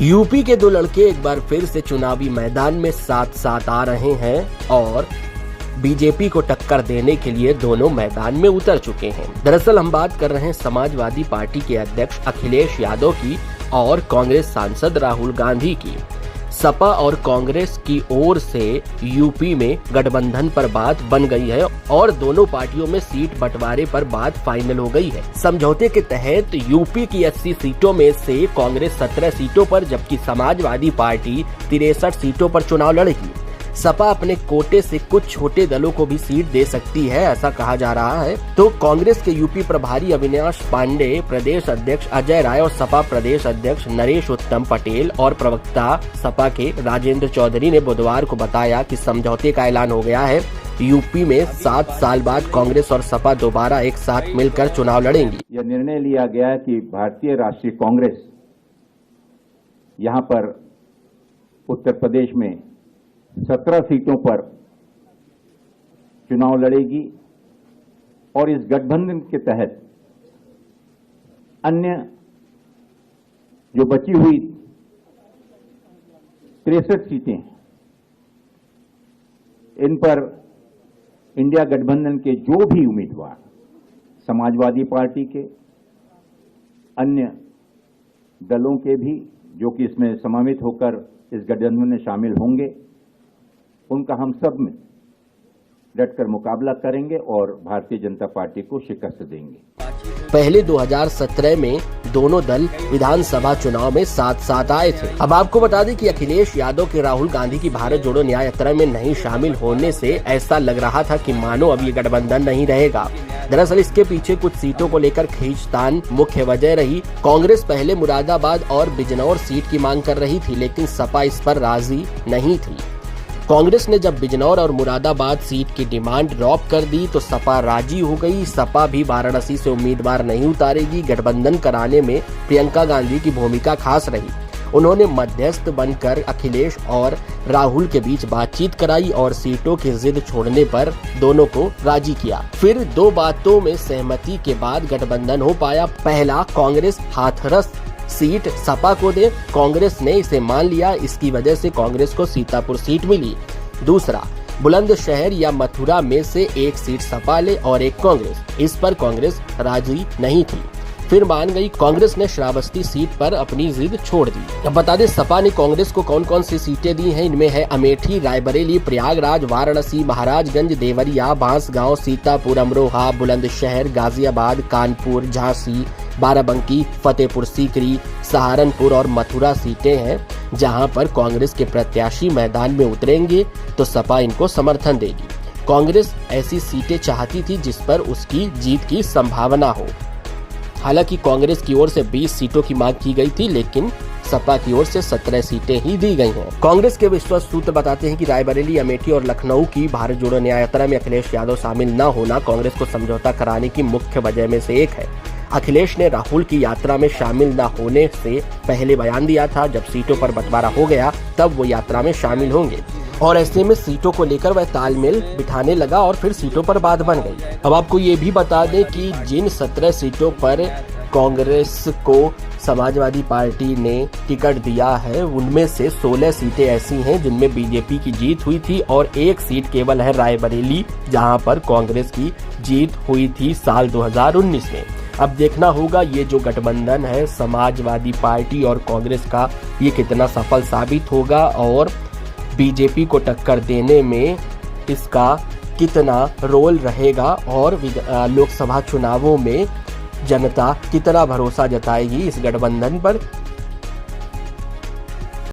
UP के दो लड़के एक बार फिर से चुनावी मैदान में साथ साथ आ रहे हैं और बीजेपी को टक्कर देने के लिए दोनों मैदान में उतर चुके हैं। दरअसल हम बात कर रहे हैं समाजवादी पार्टी के अध्यक्ष अखिलेश यादव की और कांग्रेस सांसद राहुल गांधी की। सपा और कांग्रेस की ओर से यूपी में गठबंधन पर बात बन गई है और दोनों पार्टियों में सीट बंटवारे पर बात फाइनल हो गई है। समझौते के तहत यूपी की 80 सीटों में से कांग्रेस 17 सीटों पर जबकि समाजवादी पार्टी 63 सीटों पर चुनाव लड़ेगी। सपा अपने कोटे से कुछ छोटे दलों को भी सीट दे सकती है, ऐसा कहा जा रहा है। तो कांग्रेस के यूपी प्रभारी अविनाश पांडे, प्रदेश अध्यक्ष अजय राय और सपा प्रदेश अध्यक्ष नरेश उत्तम पटेल और प्रवक्ता सपा के राजेंद्र चौधरी ने बुधवार को बताया कि समझौते का ऐलान हो गया है। यूपी में 7 साल बाद कांग्रेस और सपा दोबारा एक साथ मिलकर चुनाव लड़ेंगी। यह निर्णय लिया गया है कि भारतीय राष्ट्रीय कांग्रेस यहाँ पर उत्तर प्रदेश में 17 सीटों पर चुनाव लड़ेगी और इस गठबंधन के तहत अन्य जो बची हुई 63 सीटें इन पर इंडिया गठबंधन के जो भी उम्मीदवार समाजवादी पार्टी के अन्य दलों के भी जो कि इसमें समावित होकर इस गठबंधन में शामिल होंगे, उनका हम सब में डटकर मुकाबला करेंगे और भारतीय जनता पार्टी को शिकस्त देंगे। पहले 2017 में दोनों दल विधानसभा चुनाव में साथ साथ आए थे। अब आपको बता दें कि अखिलेश यादव के राहुल गांधी की भारत जोड़ो न्याय यात्रा में नहीं शामिल होने से ऐसा लग रहा था कि मानो अब ये गठबंधन नहीं रहेगा। दरअसल इसके पीछे कुछ सीटों को लेकर खींचतान मुख्य वजह रही। कांग्रेस पहले मुरादाबाद और बिजनौर सीट की मांग कर रही थी, लेकिन सपा इस पर राजी नहीं थी। कांग्रेस ने जब बिजनौर और मुरादाबाद सीट की डिमांड ड्रॉप कर दी तो सपा राजी हो गई। सपा भी वाराणसी से उम्मीदवार नहीं उतारेगी। गठबंधन कराने में प्रियंका गांधी की भूमिका खास रही। उन्होंने मध्यस्थ बनकर अखिलेश और राहुल के बीच बातचीत कराई और सीटों की जिद छोड़ने पर दोनों को राजी किया। फिर दो बातों में सहमति के बाद गठबंधन हो पाया। पहला, कांग्रेस हाथरस सीट सपा को दे। कांग्रेस ने इसे मान लिया। इसकी वजह से कांग्रेस को सीतापुर सीट मिली। दूसरा, बुलंदशहर या मथुरा में से एक सीट सपा ले और एक कांग्रेस। इस पर कांग्रेस राजी नहीं थी। फिर मान गई। कांग्रेस ने श्रावस्ती सीट पर अपनी जिद छोड़ दी। अब बता दें सपा ने कांग्रेस को कौन कौन सी सीटें दी हैं। इनमें है अमेठी, रायबरेली, प्रयागराज, वाराणसी, महाराजगंज, देवरिया, बांसगांव, सीतापुर, अमरोहा, बुलंदशहर, गाजियाबाद, कानपुर, झांसी, बाराबंकी, फतेहपुर सीकरी, सहारनपुर और मथुरा सीटें हैं जहां पर कांग्रेस के प्रत्याशी मैदान में उतरेंगे तो सपा इनको समर्थन देगी। कांग्रेस ऐसी सीटें चाहती थी जिस पर उसकी जीत की संभावना हो। हालांकि कांग्रेस की ओर से 20 सीटों की मांग की गई थी, लेकिन सपा की ओर से 17 सीटें ही दी गई हैं। कांग्रेस के विश्वस्त सूत्र बताते हैं कि रायबरेली, अमेठी और लखनऊ की भारत जोड़ो न्याय यात्रा में अखिलेश यादव शामिल न होना कांग्रेस को समझौता कराने की मुख्य वजह में से एक है। अखिलेश ने राहुल की यात्रा में शामिल न होने से पहले बयान दिया था। जब सीटों पर बंटवारा हो गया तब वो यात्रा में शामिल होंगे और ऐसे में सीटों को लेकर वह तालमेल बिठाने लगा और फिर सीटों पर बात बन गई। अब आपको ये भी बता दें कि जिन 17 सीटों पर कांग्रेस को समाजवादी पार्टी ने टिकट दिया है उनमें से 16 सीटें ऐसी हैं जिनमें बीजेपी की जीत हुई थी और एक सीट केवल है रायबरेली जहां पर कांग्रेस की जीत हुई थी साल 2019 में। अब देखना होगा ये जो गठबंधन है समाजवादी पार्टी और कांग्रेस का, ये कितना सफल साबित होगा और बीजेपी को टक्कर देने में इसका कितना रोल रहेगा और लोकसभा चुनावों में जनता कितना भरोसा जताएगी इस गठबंधन पर,